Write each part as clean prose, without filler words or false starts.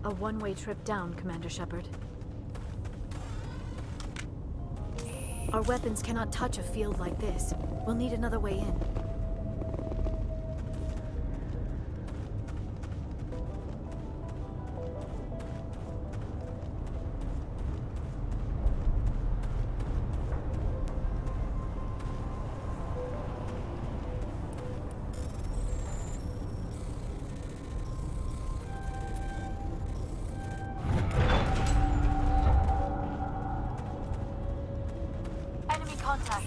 A one-way trip down, Commander Shepard. Our weapons cannot touch a field like this. We'll need another way in. Enemy contact.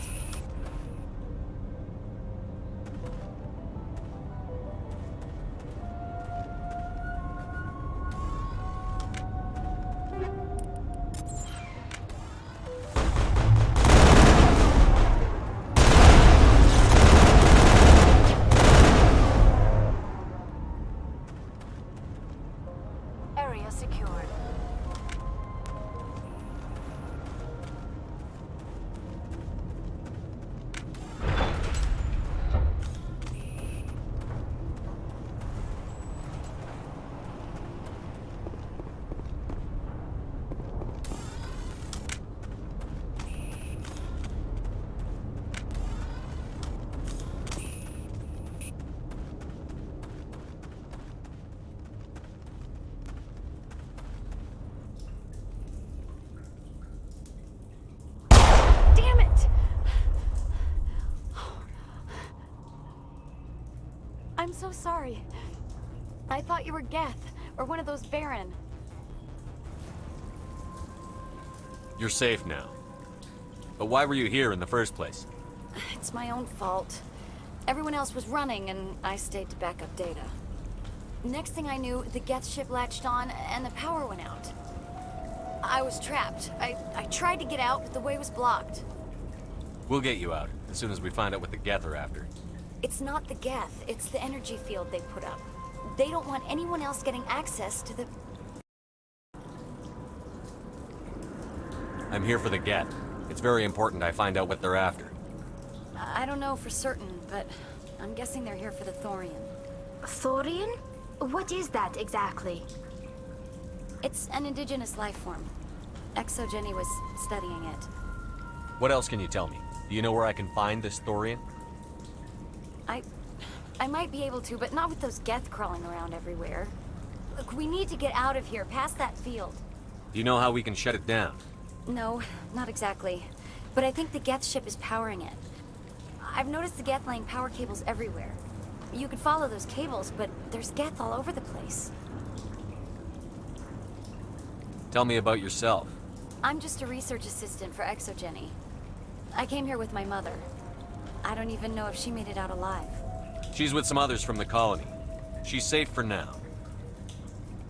Area secured. Damn it! I'm so sorry. I thought you were Geth, or one of those Baron. You're safe now. But why were you here in the first place? It's my own fault. Everyone else was running, and I stayed to back up data. Next thing I knew, the Geth ship latched on, and the power went out. I was trapped. I tried to get out, but the way was blocked. We'll get you out, as soon as we find out what the Geth are after. It's not the Geth, it's the energy field they put up. They don't want anyone else getting access to the... I'm here for the Geth. It's very important I find out what they're after. I don't know for certain, but I'm guessing they're here for the Thorian. Thorian? What is that exactly? It's an indigenous life form. Exogeny was studying it. What else can you tell me? Do you know where I can find this Thorian? I might be able to, but not with those Geth crawling around everywhere. Look, we need to get out of here, past that field. Do you know how we can shut it down? No, not exactly. But I think the Geth ship is powering it. I've noticed the Geth laying power cables everywhere. You could follow those cables, but there's Geth all over the place. Tell me about yourself. I'm just a research assistant for Exogeny. I came here with my mother. I don't even know if she made it out alive. She's with some others from the colony. She's safe for now.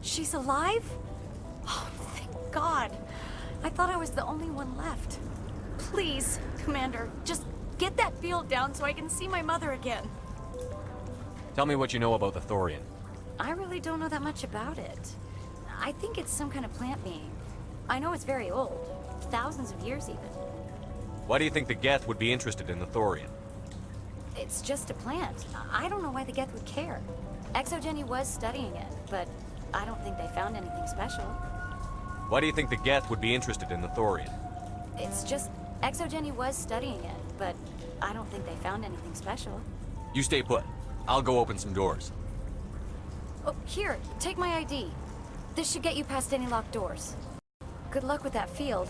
She's alive? Oh, thank God. I thought I was the only one left. Please, Commander, just get that field down so I can see my mother again. Tell me what you know about the Thorian. I really don't know that much about it. I think it's some kind of plant being. I know it's very old. Thousands of years even. Why do you think the Geth would be interested in the Thorian? It's just a plant. I don't know why the Geth would care. Exogeny was studying it, but I don't think they found anything special. Why do you think the Geth would be interested in the Thorian? It's just Exogeny was studying it, but I don't think they found anything special. You stay put. I'll go open some doors. Oh, here, take my ID. This should get you past any locked doors. Good luck with that field.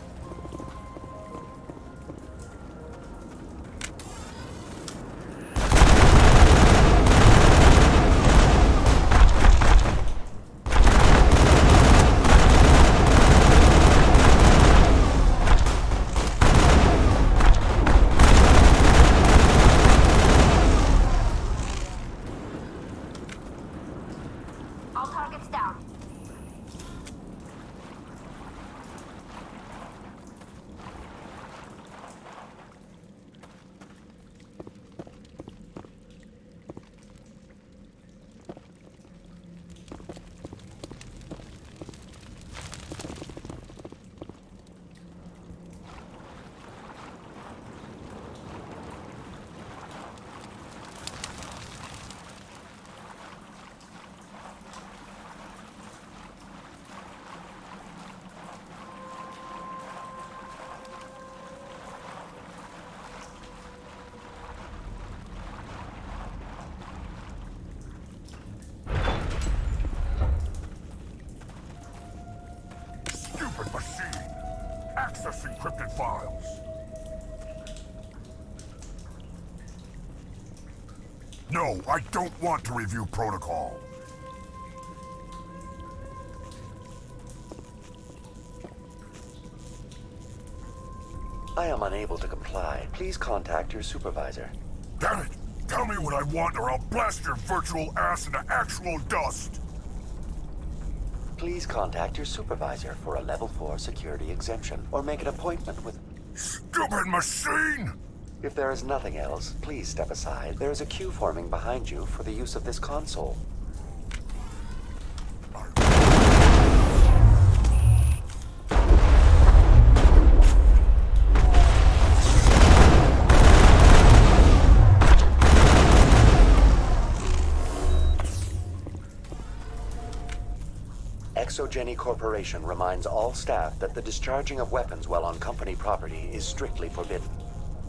access encrypted files. No, I don't want to review protocol. I am unable to comply. Please contact your supervisor. Damn it! Tell me what I want or I'll blast your virtual ass into actual dust! Please contact your supervisor for a level 4 security exemption, or make an appointment with... Stupid machine! If there is nothing else, please step aside. There is a queue forming behind you for the use of this console. Exogeny Corporation reminds all staff that the discharging of weapons while on company property is strictly forbidden.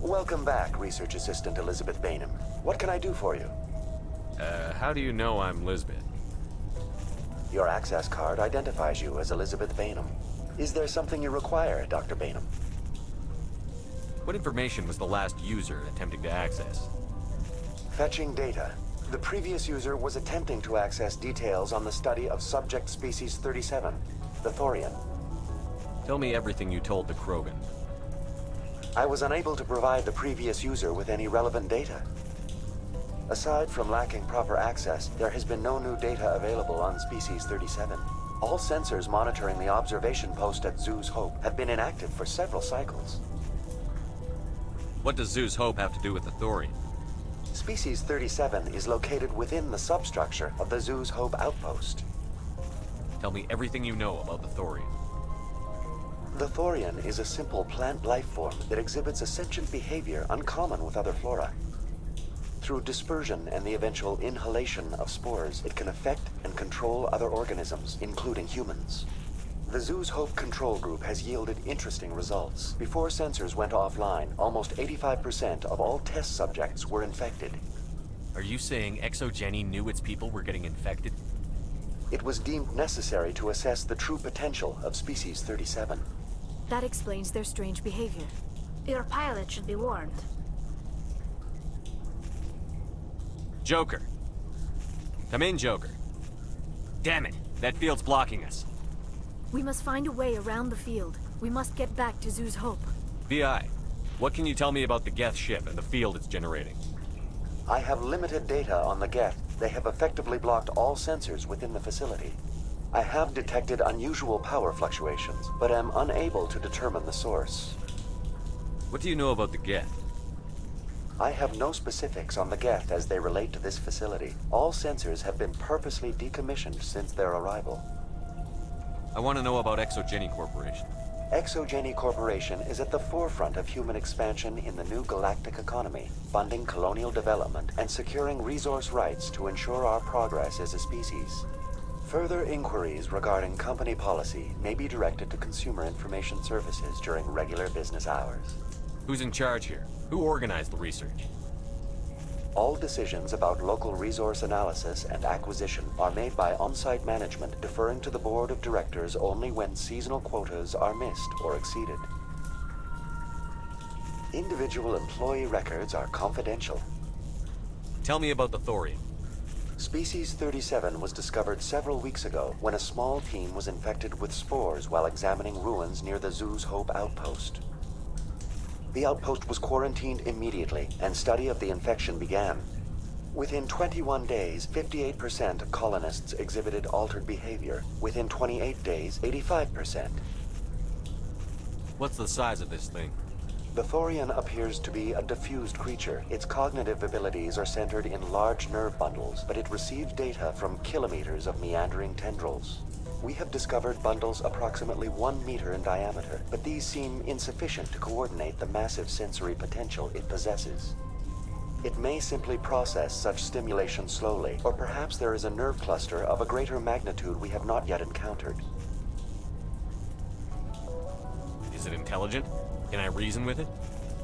Welcome back, Research Assistant Elizabeth Bainham. What can I do for you? How do you know I'm Lisbeth? Your access card identifies you as Elizabeth Bainham. Is there something you require, Dr. Bainham? What information was the last user attempting to access? Fetching data. The previous user was attempting to access details on the study of subject species 37, the Thorian. Tell me everything you told the Krogan. I was unable to provide the previous user with any relevant data. Aside from lacking proper access, there has been no new data available on Species 37. All sensors monitoring the observation post at Zoo's Hope have been inactive for several cycles. What does Zeus Hope have to do with the Thorian? Species 37 is located within the substructure of the Zoo's Hope outpost. Tell me everything you know about the Thorian. The Thorian is a simple plant life form that exhibits a sentient behavior uncommon with other flora. Through dispersion and the eventual inhalation of spores, it can affect and control other organisms, including humans. The Zoo's Hope control group has yielded interesting results. Before sensors went offline, almost 85% of all test subjects were infected. Are you saying Exogeny knew its people were getting infected? It was deemed necessary to assess the true potential of Species 37. That explains their strange behavior. Your pilot should be warned. Joker. Come in, Joker. Damn it, that field's blocking us. We must find a way around the field. We must get back to Zoo's Hope. VI, what can you tell me about the Geth ship and the field it's generating? I have limited data on the Geth. They have effectively blocked all sensors within the facility. I have detected unusual power fluctuations, but am unable to determine the source. What do you know about the Geth? I have no specifics on the Geth as they relate to this facility. All sensors have been purposely decommissioned since their arrival. I want to know about Exogeny Corporation. Exogeny Corporation is at the forefront of human expansion in the new galactic economy, funding colonial development and securing resource rights to ensure our progress as a species. Further inquiries regarding company policy may be directed to Consumer Information Services during regular business hours. Who's in charge here? Who organized the research? All decisions about local resource analysis and acquisition are made by on-site management, deferring to the board of directors only when seasonal quotas are missed or exceeded. Individual employee records are confidential. Tell me about the Thorian. Species 37 was discovered several weeks ago when a small team was infected with spores while examining ruins near the Zoo's Hope outpost. The outpost was quarantined immediately, and study of the infection began. Within 21 days, 58% of colonists exhibited altered behavior. Within 28 days, 85%. What's the size of this thing? The Thorian appears to be a diffused creature. Its cognitive abilities are centered in large nerve bundles, but it receives data from kilometers of meandering tendrils. We have discovered bundles approximately 1 meter in diameter, but these seem insufficient to coordinate the massive sensory potential it possesses. It may simply process such stimulation slowly, or perhaps there is a nerve cluster of a greater magnitude we have not yet encountered. Is it intelligent? Can I reason with it?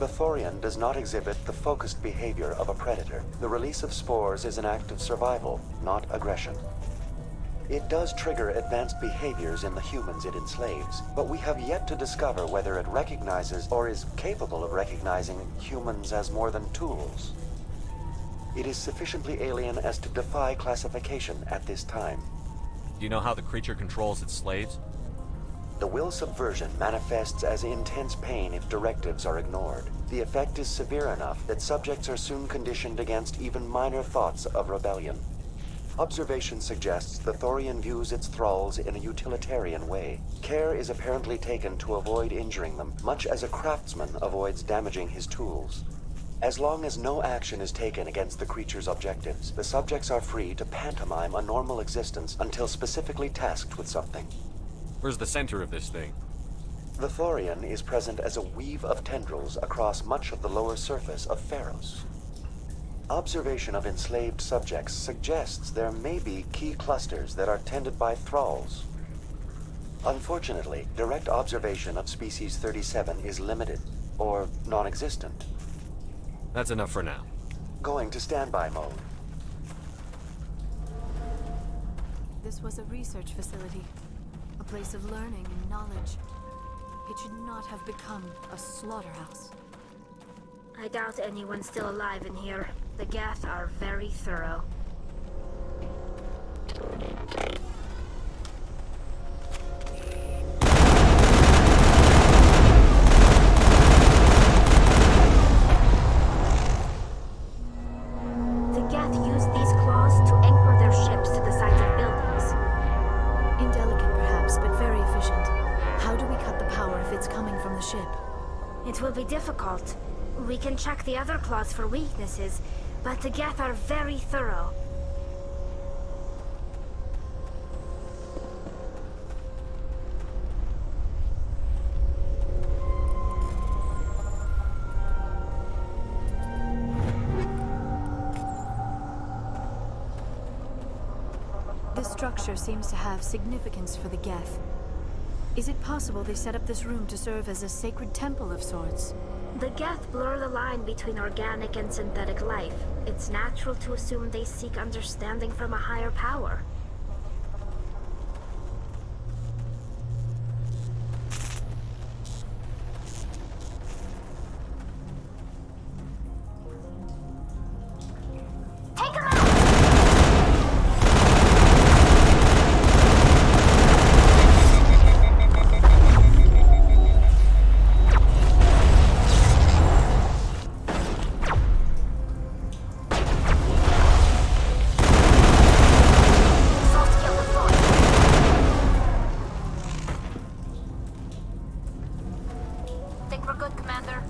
The Thorian does not exhibit the focused behavior of a predator. The release of spores is an act of survival, not aggression. It does trigger advanced behaviors in the humans it enslaves, but we have yet to discover whether it recognizes or is capable of recognizing humans as more than tools. It is sufficiently alien as to defy classification at this time. Do you know how the creature controls its slaves? The will subversion manifests as intense pain if directives are ignored. The effect is severe enough that subjects are soon conditioned against even minor thoughts of rebellion. Observation suggests the Thorian views its thralls in a utilitarian way. Care is apparently taken to avoid injuring them, much as a craftsman avoids damaging his tools. As long as no action is taken against the creature's objectives, the subjects are free to pantomime a normal existence until specifically tasked with something. Where's the center of this thing? The Thorian is present as a weave of tendrils across much of the lower surface of Feros. Observation of enslaved subjects suggests there may be key clusters that are tended by thralls. Unfortunately, direct observation of species 37 is limited, or non-existent. That's enough for now. Going to standby mode. This was a research facility, a place of learning and knowledge. It should not have become a slaughterhouse. I doubt anyone's still alive in here. The Geth are very thorough. The Geth use these claws to anchor their ships to the sides of buildings. Indelicate perhaps, but very efficient. How do we cut the power if it's coming from the ship? It will be difficult. We can check the other claws for weaknesses, but the Geth are very thorough. This structure seems to have significance for the Geth. Is it possible they set up this room to serve as a sacred temple of sorts? The Geth blur the line between organic and synthetic life. It's natural to assume they seek understanding from a higher power. Take 'em out! Think we're good, Commander?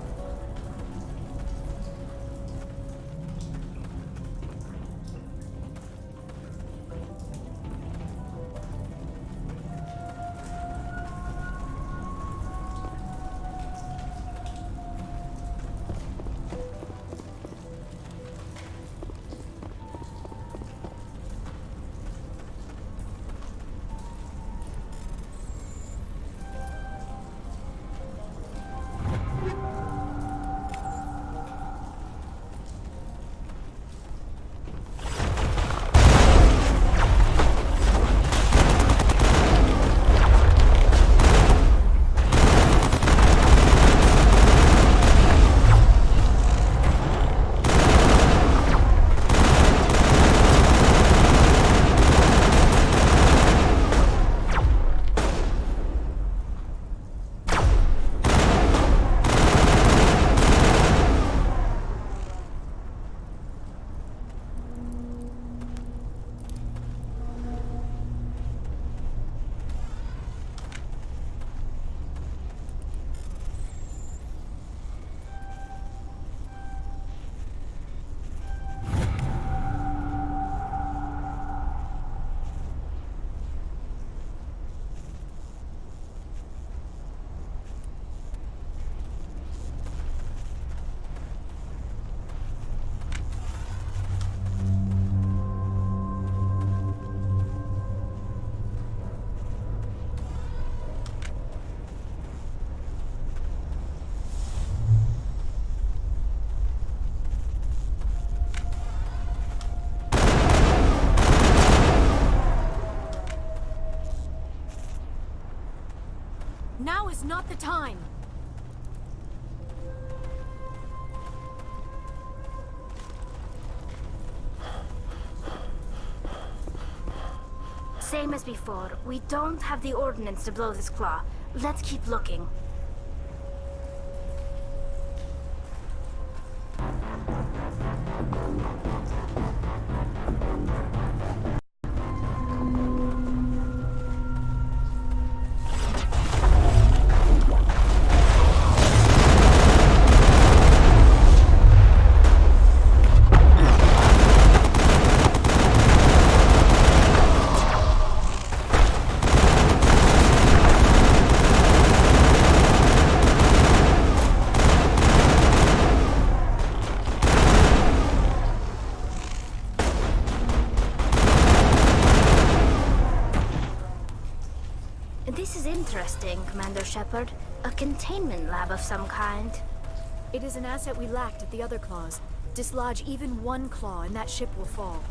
Now is not the time! Same as before. We don't have the ordnance to blow this claw. Let's keep looking. This is interesting, Commander Shepard. A containment lab of some kind. It is an asset we lacked at the other claws. Dislodge even one claw and that ship will fall.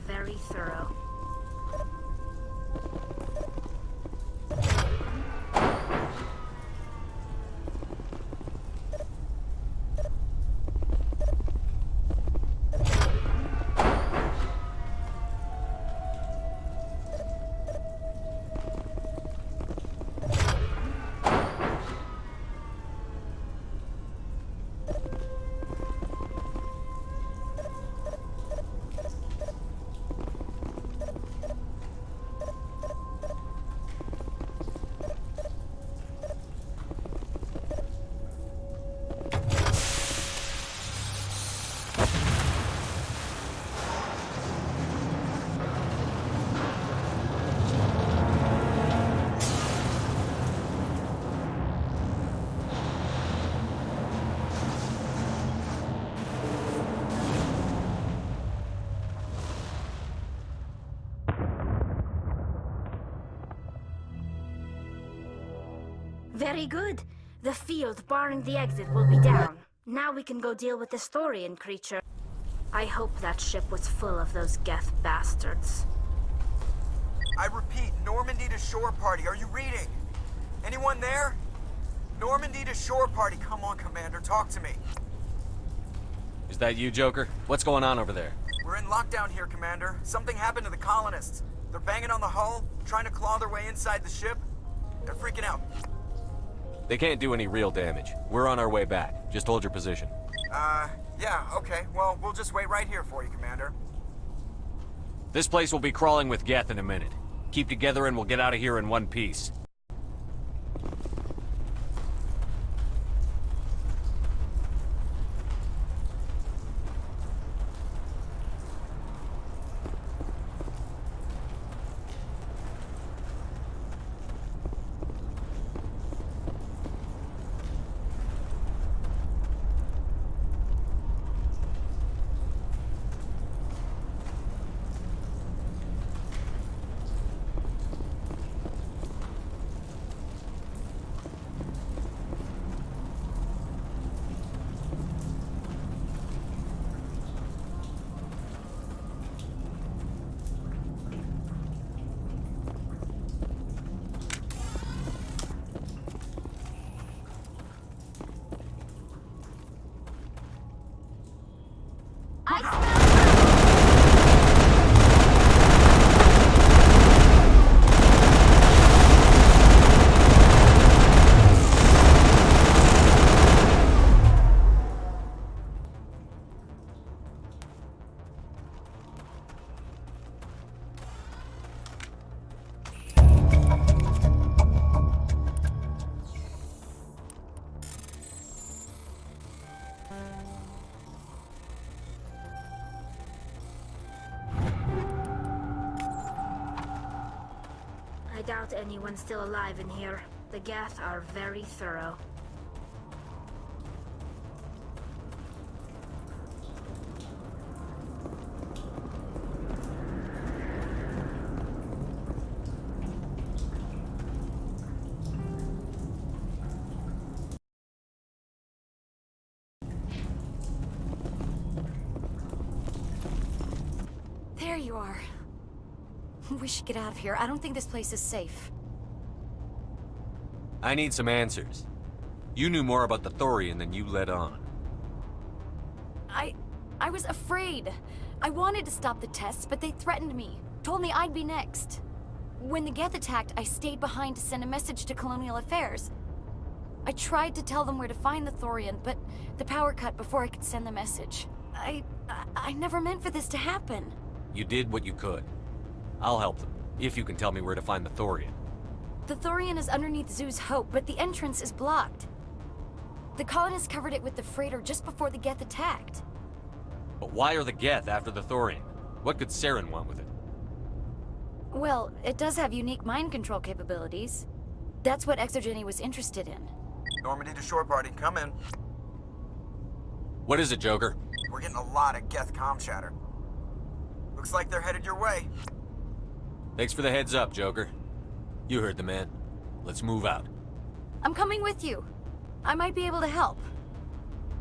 Very thorough. Very good. The field barring the exit will be down. Now we can go deal with this Thorian creature. I hope that ship was full of those Geth bastards. I repeat, Normandy to shore party. Are you reading? Anyone there? Normandy to shore party. Come on, Commander. Talk to me. Is that you, Joker? What's going on over there? We're in lockdown here, Commander. Something happened to the colonists. They're banging on the hull, trying to claw their way inside the ship. They're freaking out. They can't do any real damage. We're on our way back. Just hold your position. Yeah, okay. Well, we'll just wait right here for you, Commander. This place will be crawling with Geth in a minute. Keep together and we'll get out of here in one piece. I doubt anyone's still alive in here. The Geth are very thorough. There you are. We should get out of here. I don't think this place is safe. I need some answers. You knew more about the Thorian than you let on. I was afraid. I wanted to stop the tests, but they threatened me. Told me I'd be next. When the Geth attacked, I stayed behind to send a message to Colonial Affairs. I tried to tell them where to find the Thorian, but the power cut before I could send the message. I never meant for this to happen. You did what you could. I'll help them, if you can tell me where to find the Thorian. The Thorian is underneath Zoo's Hope, but the entrance is blocked. The colonists covered it with the freighter just before the Geth attacked. But why are the Geth after the Thorian? What could Saren want with it? Well, it does have unique mind control capabilities. That's what Exogeny was interested in. Normandy to shore party, come in. What is it, Joker? We're getting a lot of Geth comm chatter. Looks like they're headed your way. Thanks for the heads up, Joker. You heard the man. Let's move out. I'm coming with you. I might be able to help.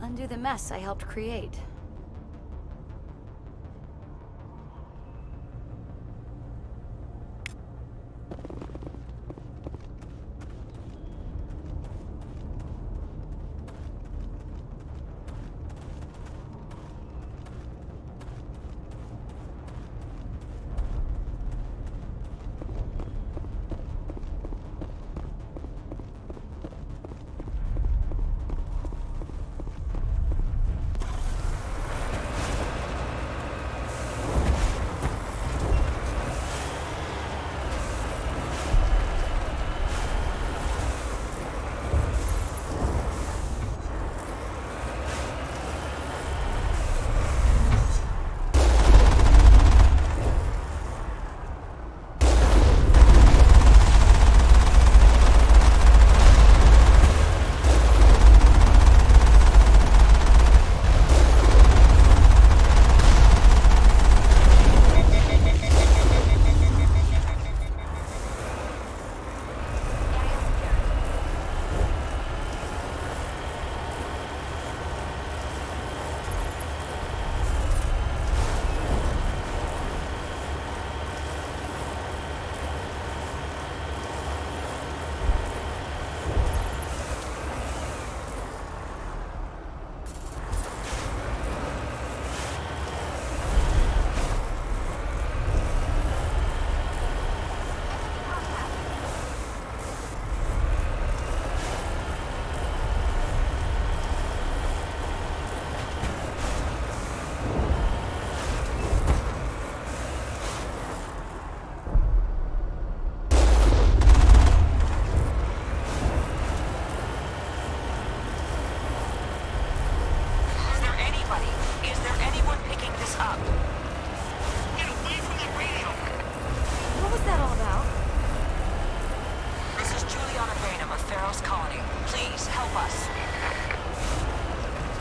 Undo the mess I helped create. Feros colony. Please, help us.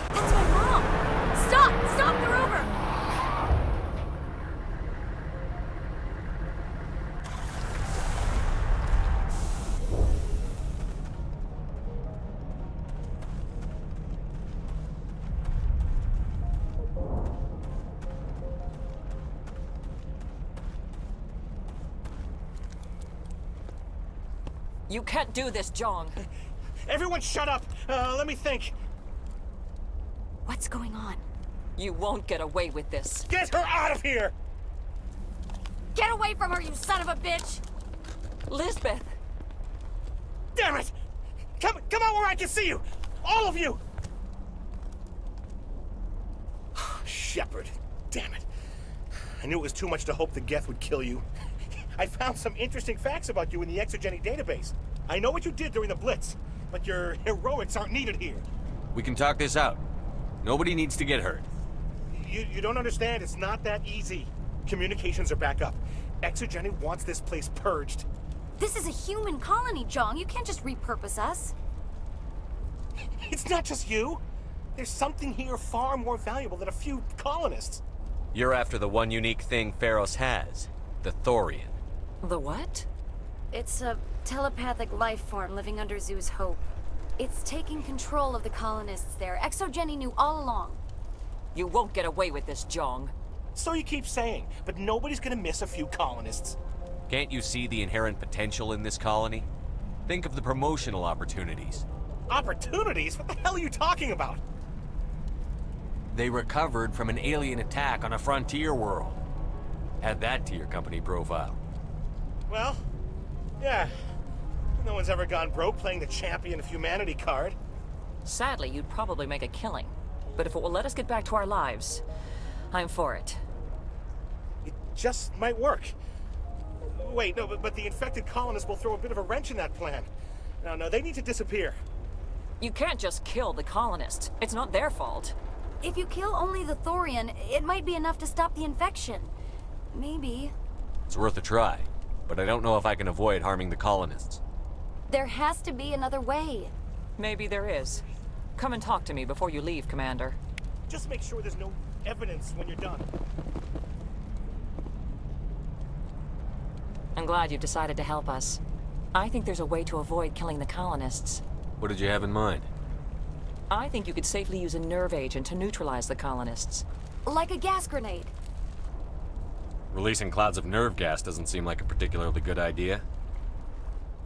That's my mom! Stop! Stop the rover! You can't do this, John. Everyone shut up! Let me think. What's going on? You won't get away with this. Get her out of here! Get away from her, you son of a bitch! Lisbeth! Damn it! Come out where I can see you! All of you! Shepard, damn it. I knew it was too much to hope the Geth would kill you. I found some interesting facts about you in the exogenic database. I know what you did during the Blitz, but your heroics aren't needed here. We can talk this out. Nobody needs to get hurt. You don't understand, it's not that easy. Communications are back up. Exogenic wants this place purged. This is a human colony, Jong. You can't just repurpose us. It's not just you. There's something here far more valuable than a few colonists. You're after the one unique thing Feros has, the Thorian. The what? It's a telepathic life form living under Zoo's hope. It's taking control of the colonists there. Exogeny knew all along. You won't get away with this, Jong. So you keep saying, but nobody's gonna miss a few colonists. Can't you see the inherent potential in this colony? Think of the promotional opportunities. Opportunities? What the hell are you talking about? They recovered from an alien attack on a frontier world. Add that to your company profile. Well, yeah. No one's ever gone broke playing the champion of humanity card. Sadly, you'd probably make a killing. But if it will let us get back to our lives, I'm for it. It just might work. Wait, no, but the infected colonists will throw a bit of a wrench in that plan. No, they need to disappear. You can't just kill the colonists. It's not their fault. If you kill only the Thorian, it might be enough to stop the infection. Maybe. It's worth a try, but I don't know if I can avoid harming the colonists. There has to be another way. Maybe there is. Come and talk to me before you leave, Commander. Just make sure there's no evidence when you're done. I'm glad you've decided to help us. I think there's a way to avoid killing the colonists. What did you have in mind? I think you could safely use a nerve agent to neutralize the colonists. Like a gas grenade. Releasing clouds of nerve gas doesn't seem like a particularly good idea.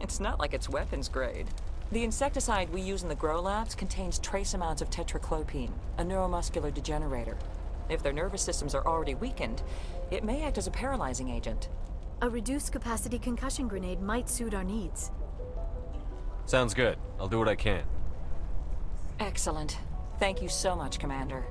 It's not like it's weapons grade. The insecticide we use in the grow labs contains trace amounts of tetraclopine, a neuromuscular degenerator. If their nervous systems are already weakened, it may act as a paralyzing agent. A reduced capacity concussion grenade might suit our needs. Sounds good. I'll do what I can. Excellent. Thank you so much, Commander.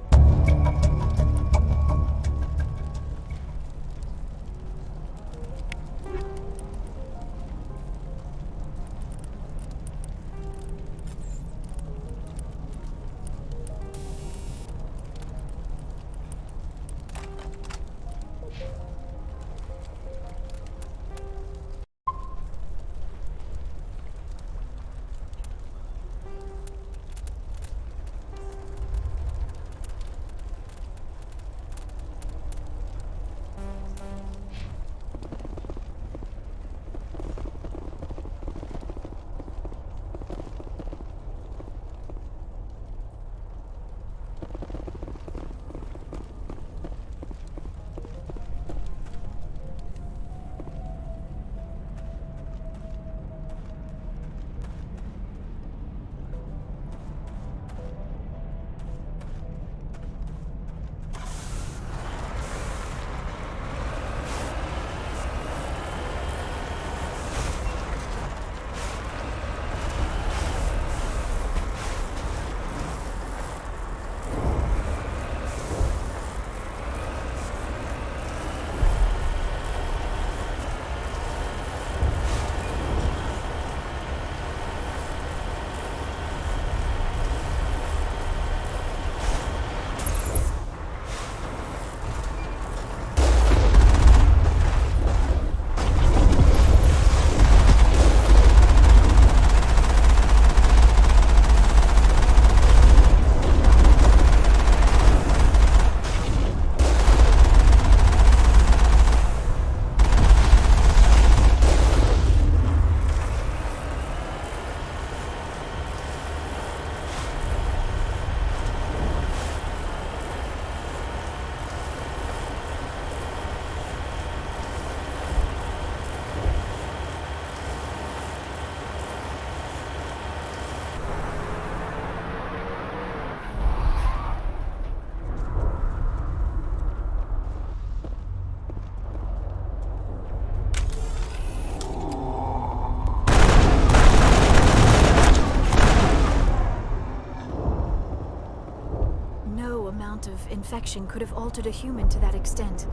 No amount of infection could have altered a human to that extent.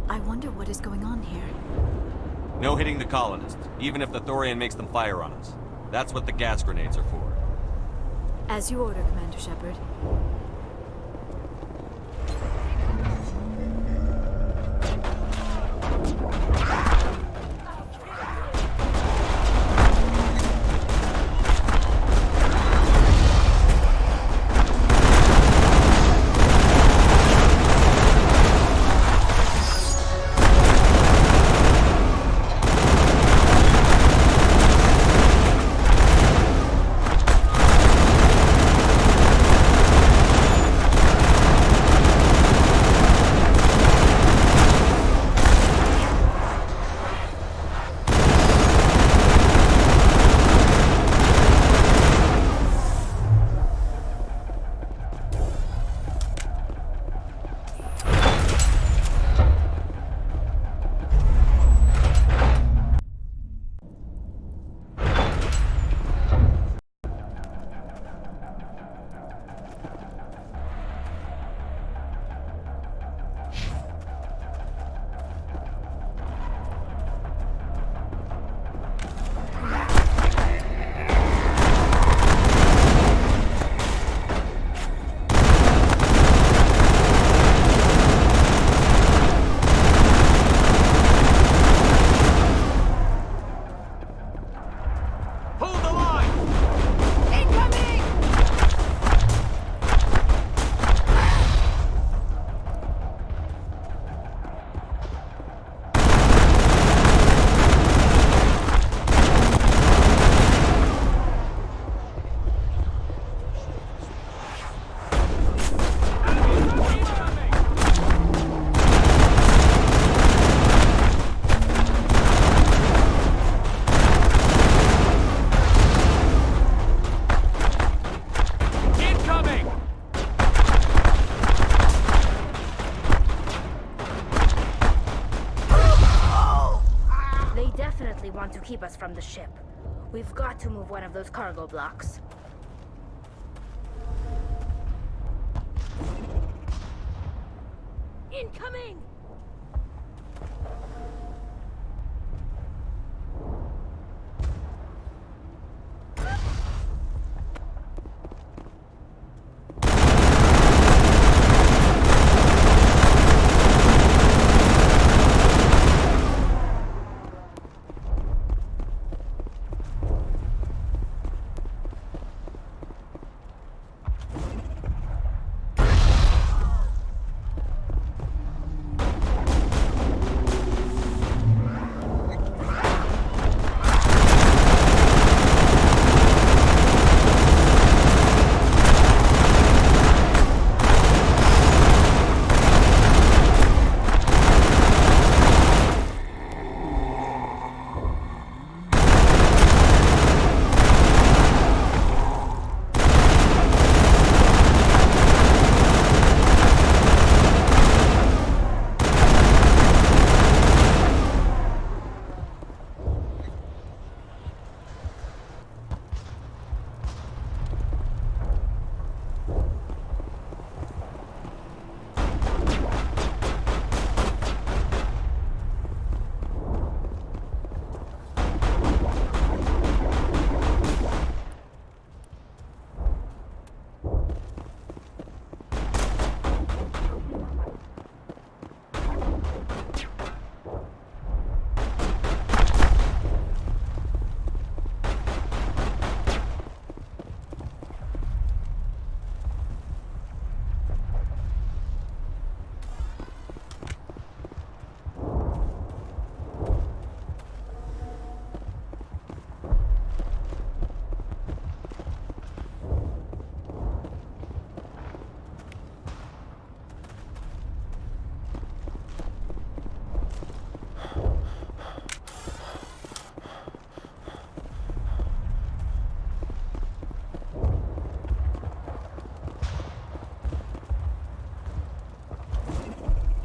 I wonder what is going on here. No hitting the colonists, even if the Thorian makes them fire on us. That's what the gas grenades are for. As you order, Commander Shepard. Want to keep us from the ship. We've got to move one of those cargo blocks. Incoming!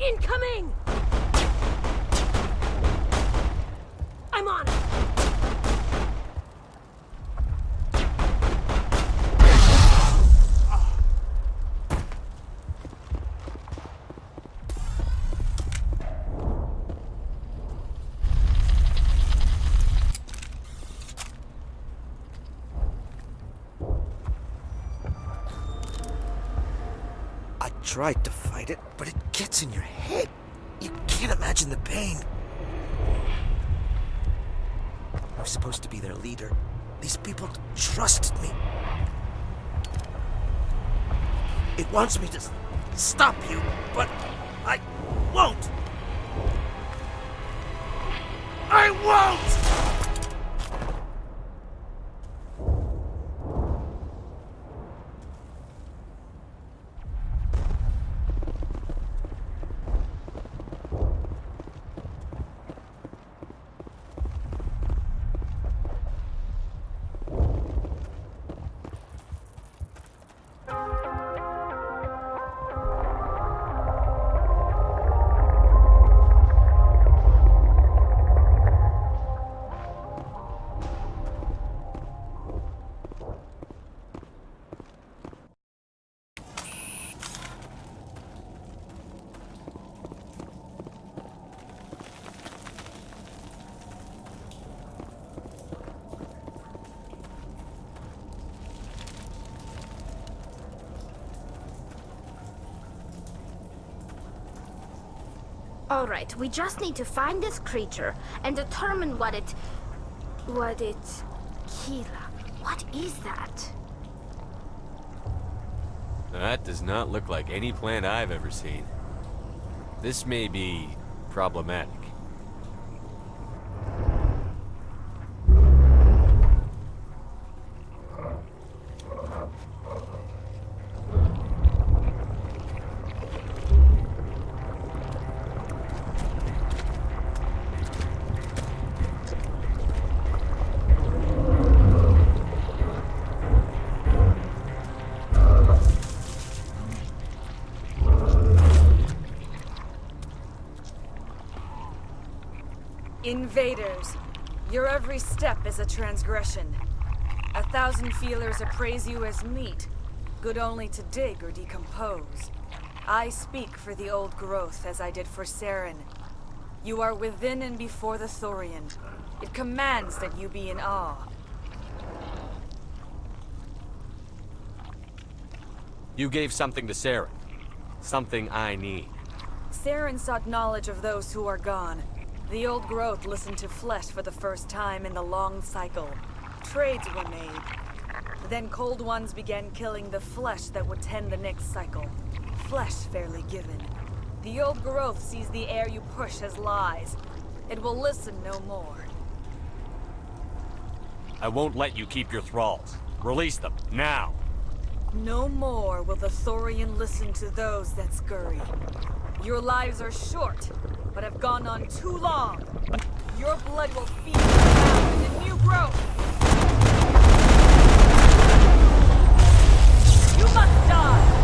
Incoming! I'm on it! I tried to fight it, but it gets in your head. You can't imagine the pain. I was supposed to be their leader. These people trusted me. It wants me to stop you, but I won't. I won't! Alright, we just need to find this creature and determine what it... Kila. What is that? That does not look like any plant I've ever seen. This may be problematic. Invaders, your every step is a transgression. 1,000 feelers appraise you as meat, good only to dig or decompose. I speak for the old growth as I did for Saren. You are within and before the Thorian. It commands that you be in awe. You gave something to Saren. Something I need. Saren sought knowledge of those who are gone. The old growth listened to flesh for the first time in the long cycle. Trades were made. Then cold ones began killing the flesh that would tend the next cycle. Flesh fairly given. The old growth sees the air you push as lies. It will listen no more. I won't let you keep your thralls. Release them, now! No more will the Thorian listen to those that scurry. Your lives are short, but have gone on too long. Your blood will feed the ground in the new growth. You must die!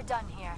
done here.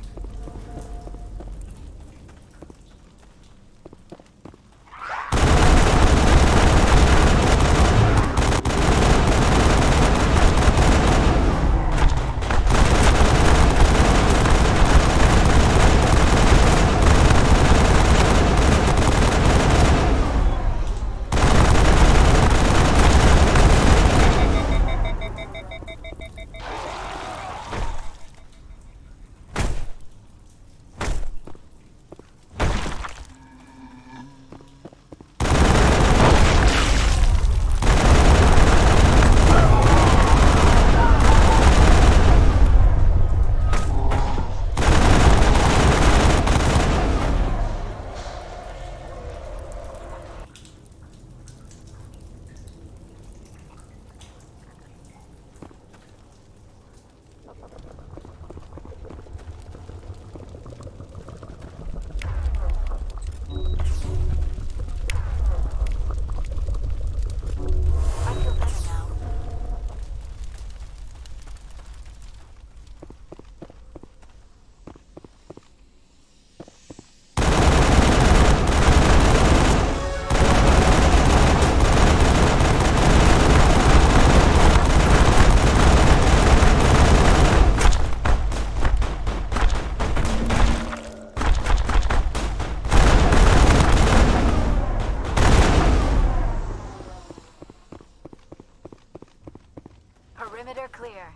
Perimeter clear.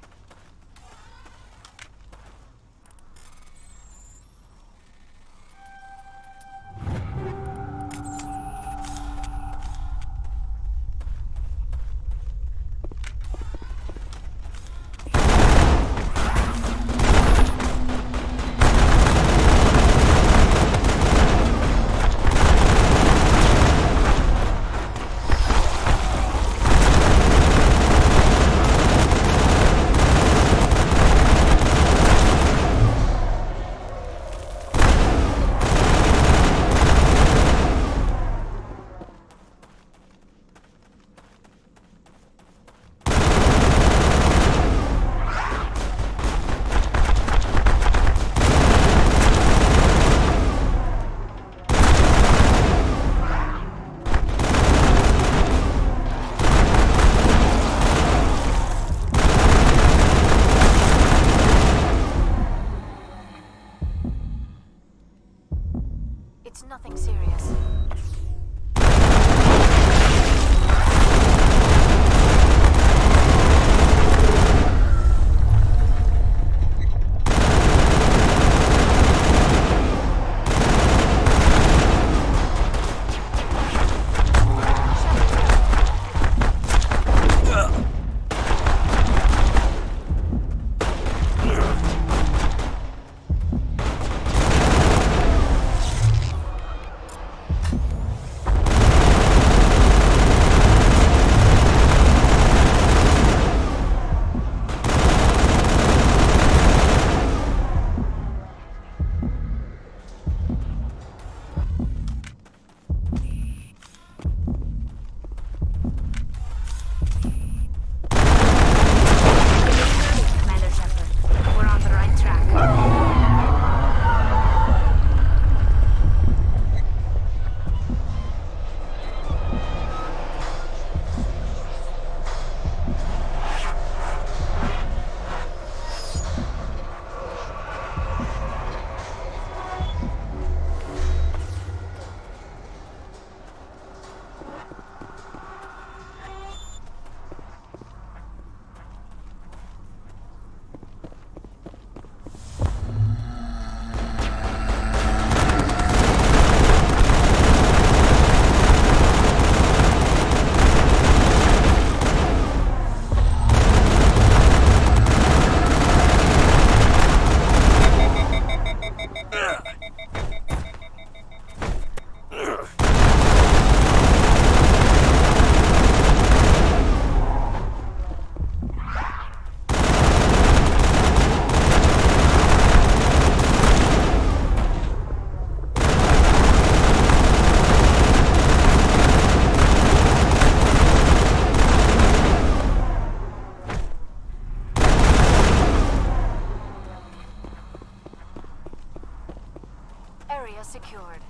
area secured.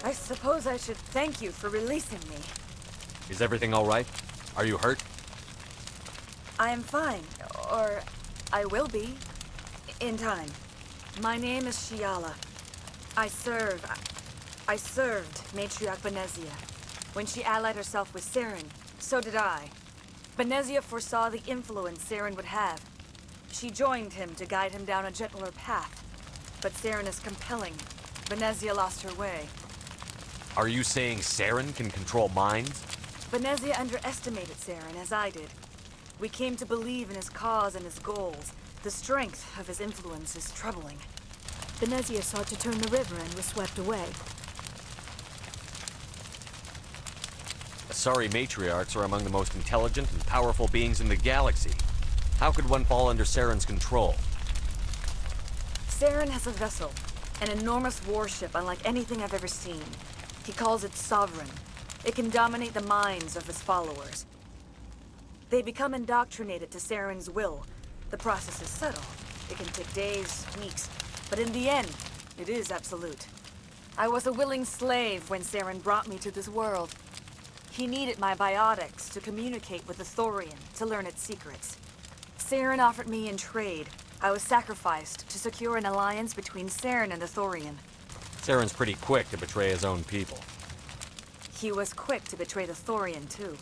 I suppose I should thank you for releasing me. Is everything all right? Are you hurt? I am fine, or I will be, in time. My name is Shiala. I served Matriarch Benezia. When she allied herself with Saren, so did I. Benezia foresaw the influence Saren would have. She joined him to guide him down a gentler path. But Saren is compelling. Benezia lost her way. Are you saying Saren can control minds? Benezia underestimated Saren, as I did. We came to believe in his cause and his goals. The strength of his influence is troubling. Benezia sought to turn the river and was swept away. Asari matriarchs are among the most intelligent and powerful beings in the galaxy. How could one fall under Saren's control? Saren has a vessel, an enormous warship unlike anything I've ever seen. He calls it Sovereign. It can dominate the minds of his followers. They become indoctrinated to Saren's will. The process is subtle. It can take days, weeks, but in the end, it is absolute. I was a willing slave when Saren brought me to this world. He needed my biotics to communicate with the Thorian, to learn its secrets. Saren offered me in trade. I was sacrificed to secure an alliance between Saren and the Thorian. Saren's pretty quick to betray his own people. He was quick to betray the Thorian, too.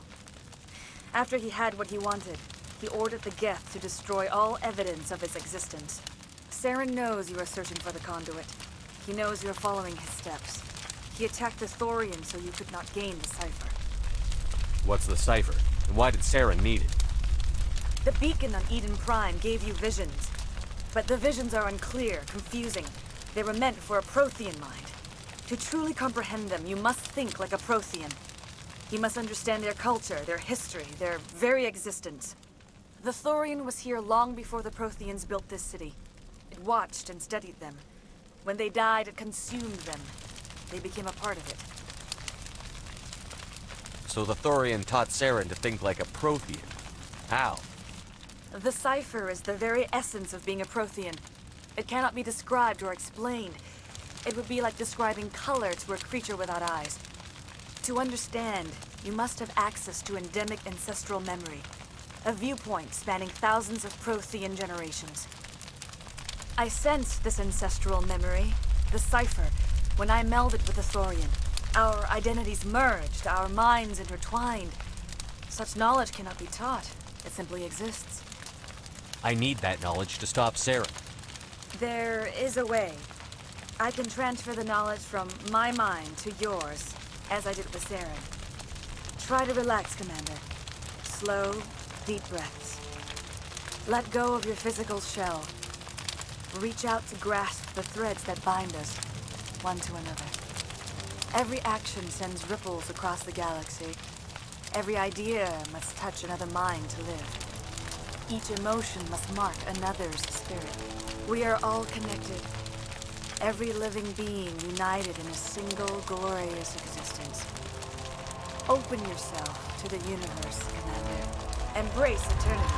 After he had what he wanted, he ordered the Geth to destroy all evidence of its existence. Saren knows you are searching for the conduit. He knows you are following his steps. He attacked the Thorian so you could not gain the cipher. What's the cipher? And why did Saren need it? The beacon on Eden Prime gave you visions. But the visions are unclear, confusing. They were meant for a Prothean mind. To truly comprehend them, you must think like a Prothean. You must understand their culture, their history, their very existence. The Thorian was here long before the Protheans built this city. It watched and studied them. When they died, it consumed them. They became a part of it. So the Thorian taught Saren to think like a Prothean. How? The cipher is the very essence of being a Prothean. It cannot be described or explained. It would be like describing color to a creature without eyes. To understand, you must have access to endemic ancestral memory. A viewpoint spanning thousands of Prothean generations. I sensed this ancestral memory, the cipher, when I melded with the Thorian. Our identities merged, our minds intertwined. Such knowledge cannot be taught. It simply exists. I need that knowledge to stop Saren. There is a way. I can transfer the knowledge from my mind to yours, as I did with Saren. Try to relax, Commander. Slow, deep breaths. Let go of your physical shell. Reach out to grasp the threads that bind us, one to another. Every action sends ripples across the galaxy. Every idea must touch another mind to live. Each emotion must mark another's spirit. We are all connected. Every living being united in a single glorious existence. Open yourself to the universe, Commander. Embrace eternity.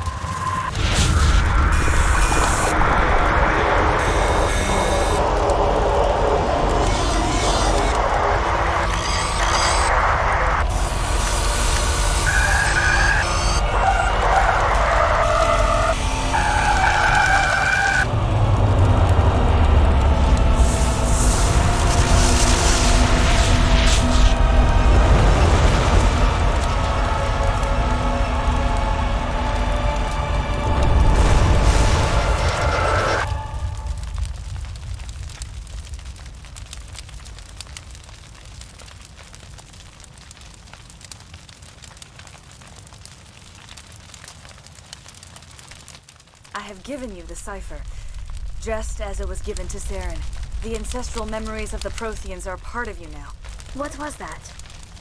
I have given you the cipher, just as it was given to Saren. The ancestral memories of the Protheans are part of you now. What was that?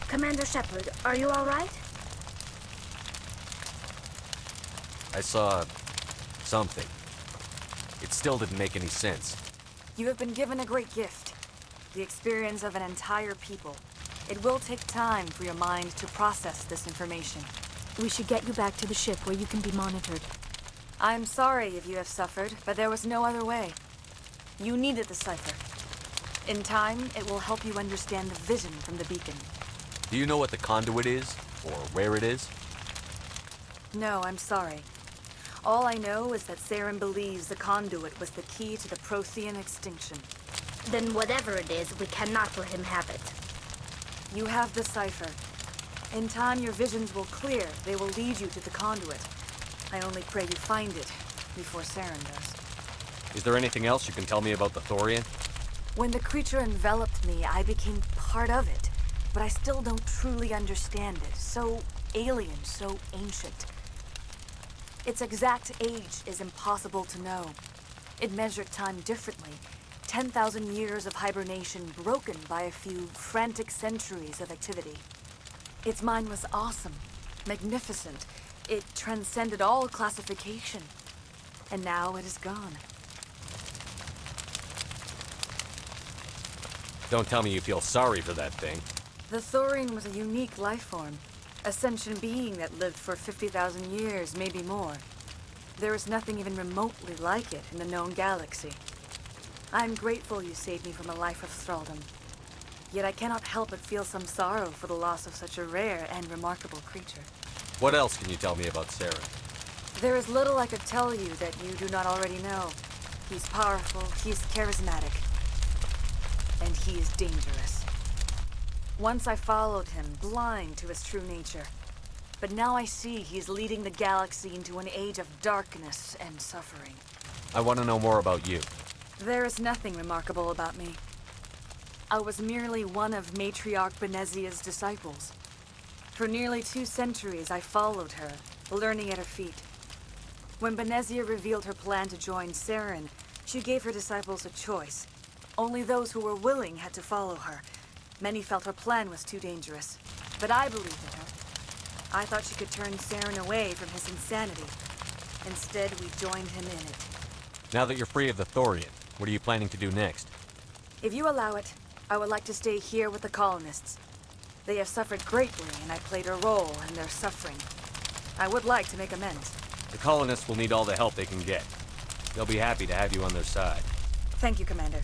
Commander Shepard, are you all right? I saw something. It still didn't make any sense. You have been given a great gift. The experience of an entire people. It will take time for your mind to process this information. We should get you back to the ship where you can be monitored. I'm sorry if you have suffered, but there was no other way. You needed the cipher. In time, it will help you understand the vision from the beacon. Do you know what the conduit is? Or where it is? No, I'm sorry. All I know is that Saren believes the conduit was the key to the Prothean extinction. Then whatever it is, we cannot let him have it. You have the cipher. In time, your visions will clear. They will lead you to the conduit. I only pray you find it before Saren does. Is there anything else you can tell me about the Thorian? When the creature enveloped me, I became part of it. But I still don't truly understand it. So alien, so ancient. Its exact age is impossible to know. It measured time differently. 10,000 years of hibernation broken by a few frantic centuries of activity. Its mind was awesome, magnificent. It transcended all classification. And now it is gone. Don't tell me you feel sorry for that thing. The Thorian was a unique life form. A sentient being that lived for 50,000 years, maybe more. There is nothing even remotely like it in the known galaxy. I'm grateful you saved me from a life of thraldom. Yet I cannot help but feel some sorrow for the loss of such a rare and remarkable creature. What else can you tell me about Saren? There is little I could tell you that you do not already know. He's powerful, he's charismatic, and he is dangerous. Once I followed him, blind to his true nature. But now I see he's leading the galaxy into an age of darkness and suffering. I want to know more about you. There is nothing remarkable about me. I was merely one of Matriarch Benezia's disciples. For nearly 2 centuries, I followed her, learning at her feet. When Benezia revealed her plan to join Saren, she gave her disciples a choice. Only those who were willing had to follow her. Many felt her plan was too dangerous, but I believed in her. I thought she could turn Saren away from his insanity. Instead, we joined him in it. Now that you're free of the Thorian, what are you planning to do next? If you allow it, I would like to stay here with the colonists. They have suffered greatly, and I played a role in their suffering. I would like to make amends. The colonists will need all the help they can get. They'll be happy to have you on their side. Thank you, Commander.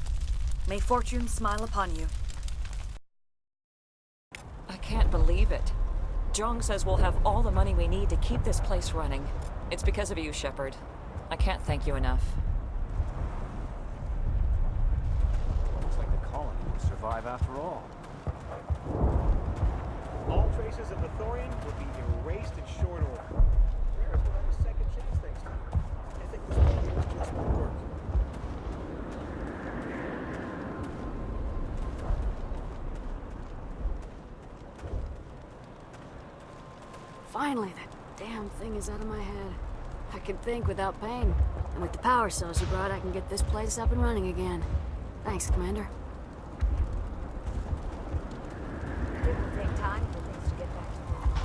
May fortune smile upon you. I can't believe it. Jong says we'll have all the money we need to keep this place running. It's because of you, Shepard. I can't thank you enough. Looks like the colony will survive after all. All traces of the Thorian will be erased in short order. Feros will have a second chance thanks to you. I think this plan just won't work. Finally, that damn thing is out of my head. I can think without pain. And with the power cells you brought, I can get this place up and running again. Thanks, Commander. It will take time for things to get back to normal.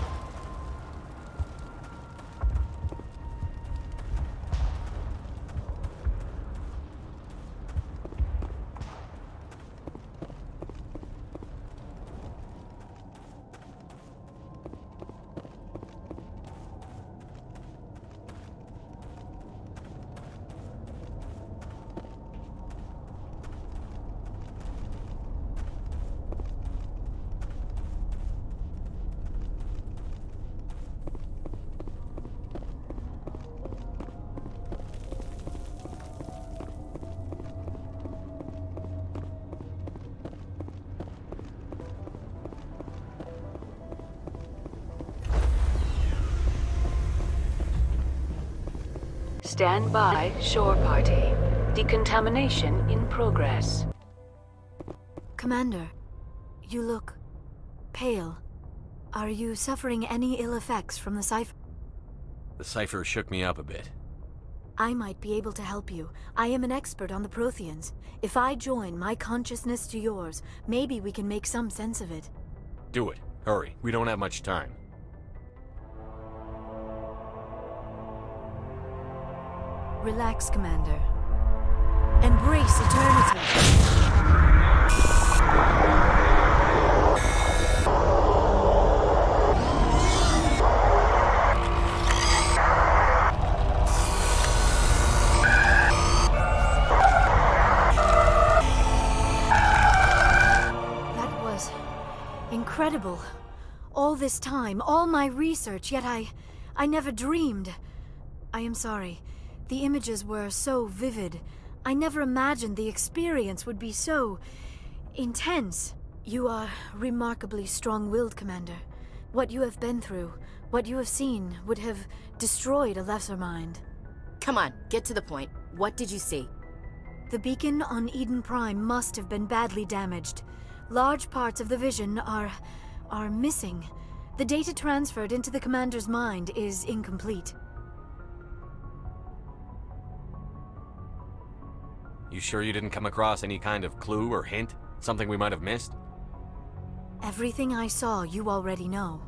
Stand by, shore party. Decontamination in progress. Commander, you look pale. Are you suffering any ill effects from the cipher? The cipher shook me up a bit. I might be able to help you. I am an expert on the Protheans. If I join my consciousness to yours, maybe we can make some sense of it. Do it. Hurry. We don't have much time. Relax, Commander. Embrace eternity. Incredible. All this time, all my research, yet I never dreamed. I am sorry. The images were so vivid. I never imagined the experience would be so intense. You are remarkably strong-willed, Commander. What you have been through, what you have seen, would have destroyed a lesser mind. Come on, get to the point. What did you see? The beacon on Eden Prime must have been badly damaged. Large parts of the vision are missing. The data transferred into the Commander's mind is incomplete. You sure you didn't come across any kind of clue or hint? Something we might have missed? Everything I saw, you already know.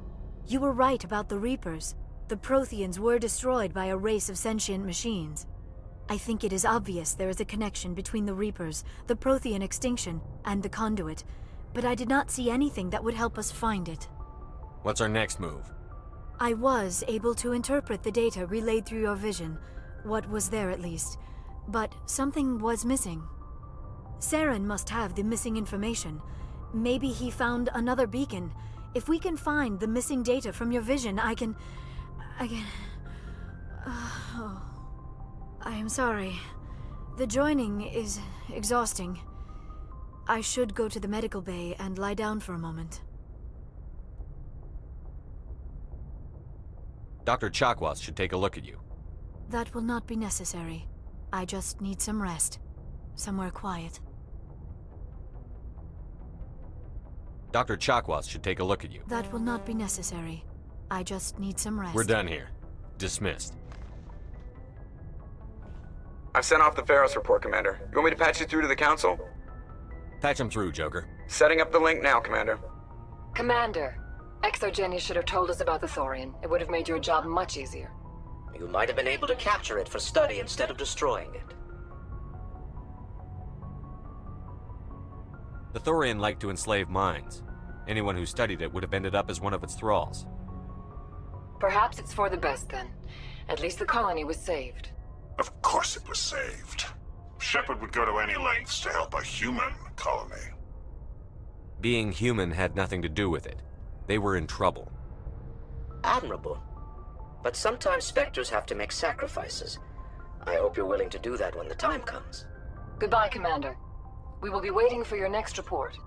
You were right about the Reapers. The Protheans were destroyed by a race of sentient machines. I think it is obvious there is a connection between the Reapers, the Prothean extinction, and the Conduit. But I did not see anything that would help us find it. What's our next move? I was able to interpret the data relayed through your vision. What was there, at least. But something was missing. Saren must have the missing information. Maybe he found another beacon. If we can find the missing data from your vision, I can... Oh. I am sorry. The joining is exhausting. I should go to the medical bay and lie down for a moment. Dr. Chakwas should take a look at you. That will not be necessary. I just need some rest. Somewhere quiet. Dr. Chakwas should take a look at you. That will not be necessary. I just need some rest. We're done here. Dismissed. I've sent off the Feros report, Commander. You want me to patch you through to the Council? Patch him through, Joker. Setting up the link now, Commander. Commander, Exogeny should have told us about the Thorian. It would have made your job much easier. You might have been able to capture it for study instead of destroying it. The Thorian liked to enslave minds. Anyone who studied it would have ended up as one of its thralls. Perhaps it's for the best then. At least the colony was saved. Of course it was saved. Shepard would go to any lengths to help a human colony. Being human had nothing to do with it. They were in trouble. Admirable. But sometimes Spectres have to make sacrifices. I hope you're willing to do that when the time comes. Goodbye, Commander. We will be waiting for your next report.